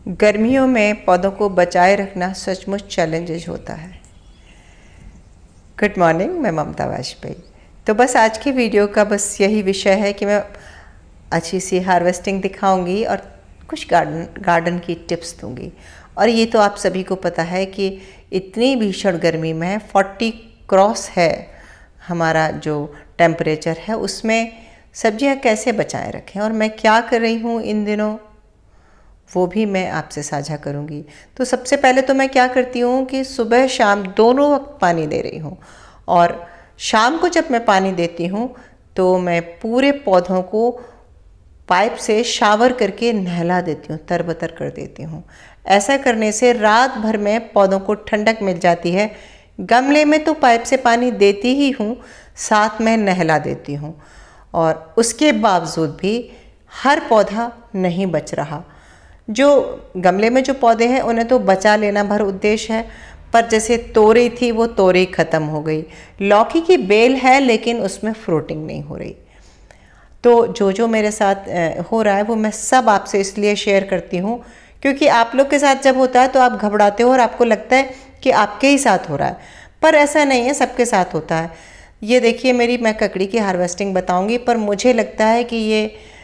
गर्मियों में पौधों को बचाए रखना सचमुच चैलेंजेज होता है। गुड मॉर्निंग, मैं ममता वाजपेयी। तो बस आज की वीडियो का बस यही विषय है कि मैं अच्छी सी हार्वेस्टिंग दिखाऊंगी और कुछ गार्डन की टिप्स दूंगी। और ये तो आप सभी को पता है कि इतनी भीषण गर्मी में 40 क्रॉस है हमारा जो टेम्परेचर है, उसमें सब्जियां कैसे बचाए रखें और मैं क्या कर रही हूँ इन दिनों, वो भी मैं आपसे साझा करूँगी। तो सबसे पहले तो मैं क्या करती हूँ कि सुबह शाम दोनों वक्त पानी दे रही हूँ, और शाम को जब मैं पानी देती हूँ तो मैं पूरे पौधों को पाइप से शावर करके नहला देती हूँ, तरबतर कर देती हूँ। ऐसा करने से रात भर में पौधों को ठंडक मिल जाती है। गमले में तो पाइप से पानी देती ही हूँ, साथ में नहला देती हूँ, और उसके बावजूद भी हर पौधा नहीं बच रहा। जो गमले में जो पौधे हैं उन्हें तो बचा लेना भर उद्देश्य है, पर जैसे तोरई थी वो तोरई ख़त्म हो गई। लौकी की बेल है लेकिन उसमें फ्रूटिंग नहीं हो रही। तो जो मेरे साथ हो रहा है वो मैं सब आपसे इसलिए शेयर करती हूँ क्योंकि आप लोग के साथ जब होता है तो आप घबराते हो और आपको लगता है कि आपके ही साथ हो रहा है, पर ऐसा नहीं है, सबके साथ होता है। ये देखिए, मैं ककड़ी की हार्वेस्टिंग बताऊँगी, पर मुझे लगता है कि ये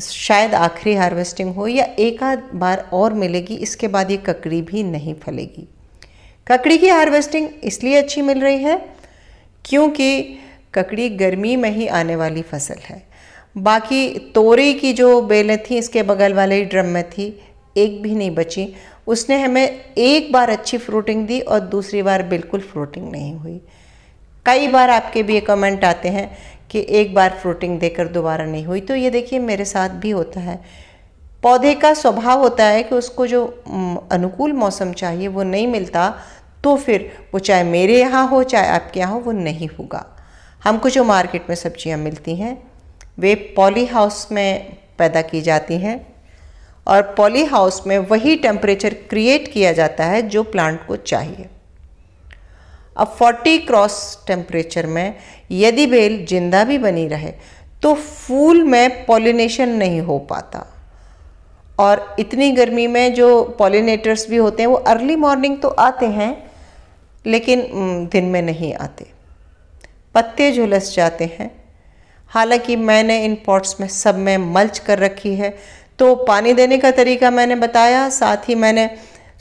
शायद आखिरी हार्वेस्टिंग हो या एक आध बार और मिलेगी, इसके बाद ये ककड़ी भी नहीं फलेगी। ककड़ी की हार्वेस्टिंग इसलिए अच्छी मिल रही है क्योंकि ककड़ी गर्मी में ही आने वाली फसल है। बाकी तोरई की जो बेलें थी इसके बगल वाले ड्रम में थी, एक भी नहीं बची। उसने हमें एक बार अच्छी फ्रूटिंग दी और दूसरी बार बिल्कुल फ्रूटिंग नहीं हुई। कई बार आपके भी ये कमेंट आते हैं कि एक बार फ्रूटिंग देकर दोबारा नहीं हुई। तो ये देखिए, मेरे साथ भी होता है। पौधे का स्वभाव होता है कि उसको जो अनुकूल मौसम चाहिए वो नहीं मिलता, तो फिर वो चाहे मेरे यहाँ हो चाहे आपके यहाँ हो, वो नहीं होगा। हमको जो मार्केट में सब्जियाँ मिलती हैं वे पॉली हाउस में पैदा की जाती हैं, और पॉली हाउस में वही टेम्परेचर क्रिएट किया जाता है जो प्लांट को चाहिए। अब 40 क्रॉस टेम्परेचर में यदि बेल जिंदा भी बनी रहे तो फूल में पॉलिनेशन नहीं हो पाता, और इतनी गर्मी में जो पॉलिनेटर्स भी होते हैं वो अर्ली मॉर्निंग तो आते हैं लेकिन दिन में नहीं आते, पत्ते झुलस जाते हैं। हालांकि मैंने इन पॉट्स में सब में मल्च कर रखी है, तो पानी देने का तरीका मैंने बताया, साथ ही मैंने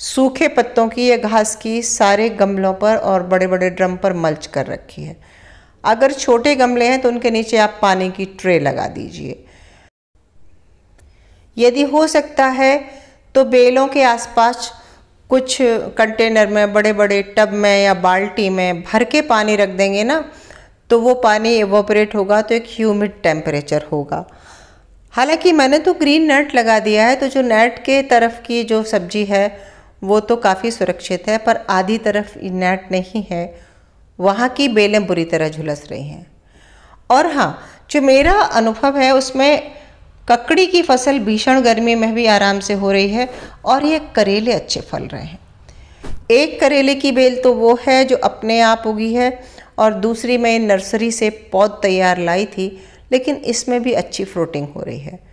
सूखे पत्तों की या घास की सारे गमलों पर और बड़े बड़े ड्रम पर मल्च कर रखी है। अगर छोटे गमले हैं तो उनके नीचे आप पानी की ट्रे लगा दीजिए। यदि हो सकता है तो बेलों के आसपास कुछ कंटेनर में, बड़े बड़े टब में या बाल्टी में भर के पानी रख देंगे ना, तो वो पानी एवोपरेट होगा तो एक ह्यूमिड टेम्परेचर होगा। हालांकि मैंने तो ग्रीन नेट लगा दिया है, तो जो नेट के तरफ की जो सब्जी है वो तो काफ़ी सुरक्षित है, पर आधी तरफ नेट नहीं है, वहाँ की बेलें बुरी तरह झुलस रही हैं। और हाँ, जो मेरा अनुभव है उसमें ककड़ी की फसल भीषण गर्मी में भी आराम से हो रही है, और ये करेले अच्छे फल रहे हैं। एक करेले की बेल तो वो है जो अपने आप उगी है, और दूसरी मैं नर्सरी से पौध तैयार लाई थी, लेकिन इसमें भी अच्छी फ्रूटिंग हो रही है।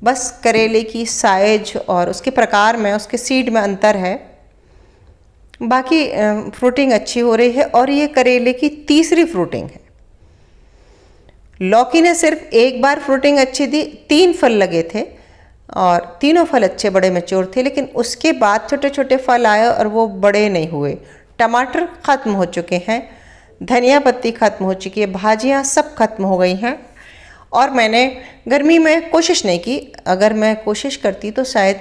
बस करेले की साइज और उसके प्रकार में, उसके सीड में अंतर है, बाकी फ्रूटिंग अच्छी हो रही है। और ये करेले की तीसरी फ्रूटिंग है। लौकी ने सिर्फ एक बार फ्रूटिंग अच्छी दी, 3 फल लगे थे और तीनों फल अच्छे बड़े मैच्योर थे, लेकिन उसके बाद छोटे छोटे फल आए और वो बड़े नहीं हुए। टमाटर ख़त्म हो चुके हैं, धनिया पत्ती ख़त्म हो चुकी है, भाजियाँ सब खत्म हो गई हैं। और मैंने गर्मी में कोशिश नहीं की, अगर मैं कोशिश करती तो शायद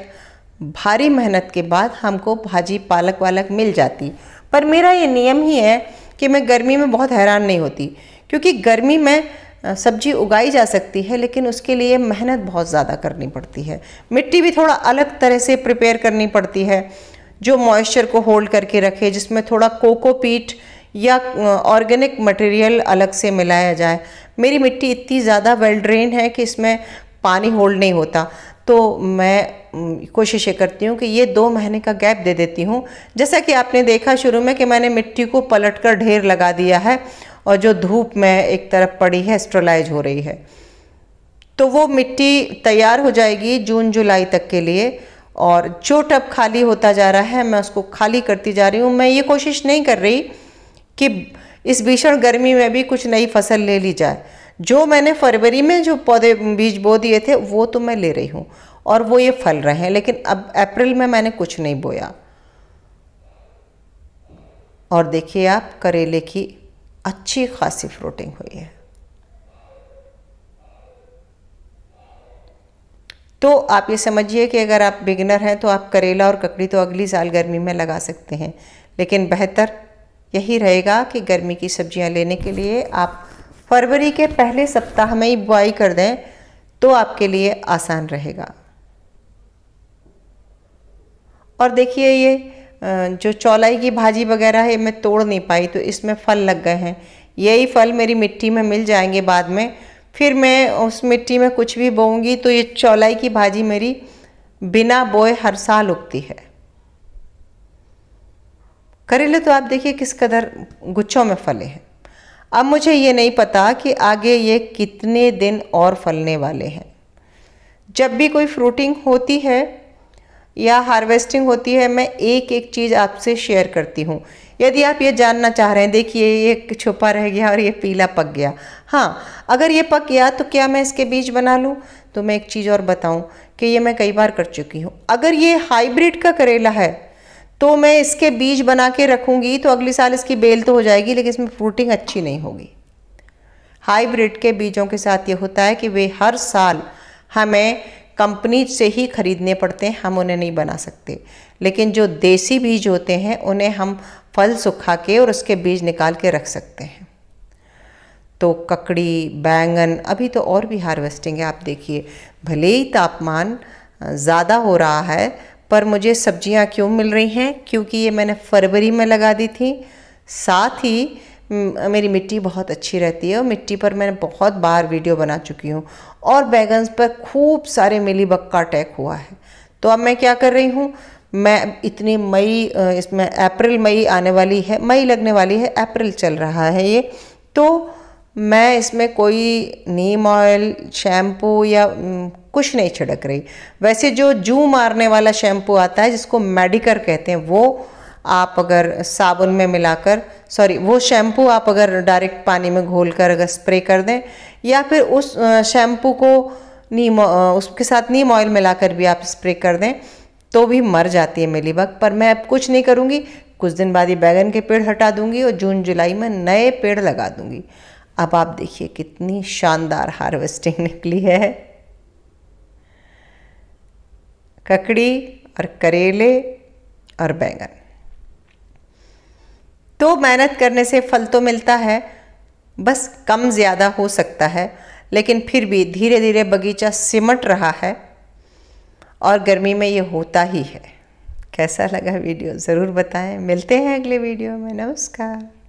भारी मेहनत के बाद हमको भाजी पालक वालक मिल जाती। पर मेरा ये नियम ही है कि मैं गर्मी में बहुत हैरान नहीं होती, क्योंकि गर्मी में सब्जी उगाई जा सकती है लेकिन उसके लिए मेहनत बहुत ज़्यादा करनी पड़ती है। मिट्टी भी थोड़ा अलग तरह से प्रिपेयर करनी पड़ती है जो मॉइस्चर को होल्ड करके रखे, जिसमें थोड़ा कोकोपीट या ऑर्गेनिक मटेरियल अलग से मिलाया जाए। मेरी मिट्टी इतनी ज़्यादा वेल ड्रेन है कि इसमें पानी होल्ड नहीं होता, तो मैं कोशिश ये करती हूँ कि ये 2 महीने का गैप दे देती हूँ। जैसा कि आपने देखा शुरू में कि मैंने मिट्टी को पलटकर ढेर लगा दिया है, और जो धूप में एक तरफ पड़ी है स्टेरलाइज हो रही है, तो वो मिट्टी तैयार हो जाएगी जून जुलाई तक के लिए, और जो टब खाली होता जा रहा है मैं उसको खाली करती जा रही हूँ। मैं ये कोशिश नहीं कर रही कि इस भीषण गर्मी में भी कुछ नई फसल ले ली जाए। जो मैंने फरवरी में जो पौधे बीज बो दिए थे वो तो मैं ले रही हूँ और वो ये फल रहे हैं, लेकिन अब अप्रैल में मैंने कुछ नहीं बोया। और देखिए आप, करेले की अच्छी खासी फ्रूटिंग हुई है। तो आप ये समझिए कि अगर आप बिगिनर हैं तो आप करेला और ककड़ी तो अगली साल गर्मी में लगा सकते हैं, लेकिन बेहतर यही रहेगा कि गर्मी की सब्जियां लेने के लिए आप फरवरी के पहले सप्ताह में ही बुआई कर दें तो आपके लिए आसान रहेगा। और देखिए ये जो चौलाई की भाजी वगैरह है मैं तोड़ नहीं पाई, तो इसमें फल लग गए हैं। यही फल मेरी मिट्टी में मिल जाएंगे बाद में, फिर मैं उस मिट्टी में कुछ भी बोऊंगी तो ये चौलाई की भाजी मेरी बिना बोए हर साल उगती है। करेले तो आप देखिए किस कदर गुच्छों में फले हैं। अब मुझे ये नहीं पता कि आगे ये कितने दिन और फलने वाले हैं। जब भी कोई फ्रूटिंग होती है या हार्वेस्टिंग होती है मैं एक एक चीज़ आपसे शेयर करती हूँ। यदि आप ये जानना चाह रहे हैं, देखिए ये छुपा रह गया और ये पीला पक गया। हाँ, अगर ये पक गया तो क्या मैं इसके बीज बना लूँ? तो मैं एक चीज़ और बताऊँ कि ये मैं कई बार कर चुकी हूँ। अगर ये हाइब्रिड का करेला है तो मैं इसके बीज बना के रखूँगी तो अगली साल इसकी बेल तो हो जाएगी, लेकिन इसमें फ्रूटिंग अच्छी नहीं होगी। हाइब्रिड के बीजों के साथ ये होता है कि वे हर साल हमें कंपनी से ही खरीदने पड़ते हैं, हम उन्हें नहीं बना सकते। लेकिन जो देसी बीज होते हैं उन्हें हम फल सुखा के और उसके बीज निकाल के रख सकते हैं। तो ककड़ी, बैंगन, अभी तो और भी हार्वेस्टिंग है। आप देखिए, भले ही तापमान ज़्यादा हो रहा है पर मुझे सब्जियां क्यों मिल रही हैं? क्योंकि ये मैंने फरवरी में लगा दी थी। साथ ही मेरी मिट्टी बहुत अच्छी रहती है और मिट्टी पर मैंने बहुत बार वीडियो बना चुकी हूँ और बैगन्स पर खूब सारे मिलीबग का अटैक हुआ है। तो अब मैं क्या कर रही हूँ, मैं इतनी मई, इसमें अप्रैल मई आने वाली है, मई लगने वाली है, अप्रैल चल रहा है ये, तो मैं इसमें कोई नीम ऑयल, शैम्पू या कुछ नहीं छिड़क रही। वैसे जो जू मारने वाला शैम्पू आता है जिसको मेडिकर कहते हैं, वो आप अगर साबुन में मिलाकर, वो शैम्पू आप अगर डायरेक्ट पानी में घोलकर अगर स्प्रे कर दें या फिर उस शैम्पू को उसके साथ नीम ऑयल मिलाकर भी आप स्प्रे कर दें तो भी मर जाती है मिलीबग। पर मैं अब कुछ नहीं करूँगी, कुछ दिन बाद ये बैगन के पेड़ हटा दूँगी और जून जुलाई में नए पेड़ लगा दूँगी। अब आप देखिए कितनी शानदार हार्वेस्टिंग निकली है। ककड़ी और करेले और बैंगन। तो मेहनत करने से फल तो मिलता है, बस कम ज़्यादा हो सकता है, लेकिन फिर भी धीरे धीरे बगीचा सिमट रहा है और गर्मी में ये होता ही है। कैसा लगा वीडियो ज़रूर बताएं। मिलते हैं अगले वीडियो में। नमस्कार।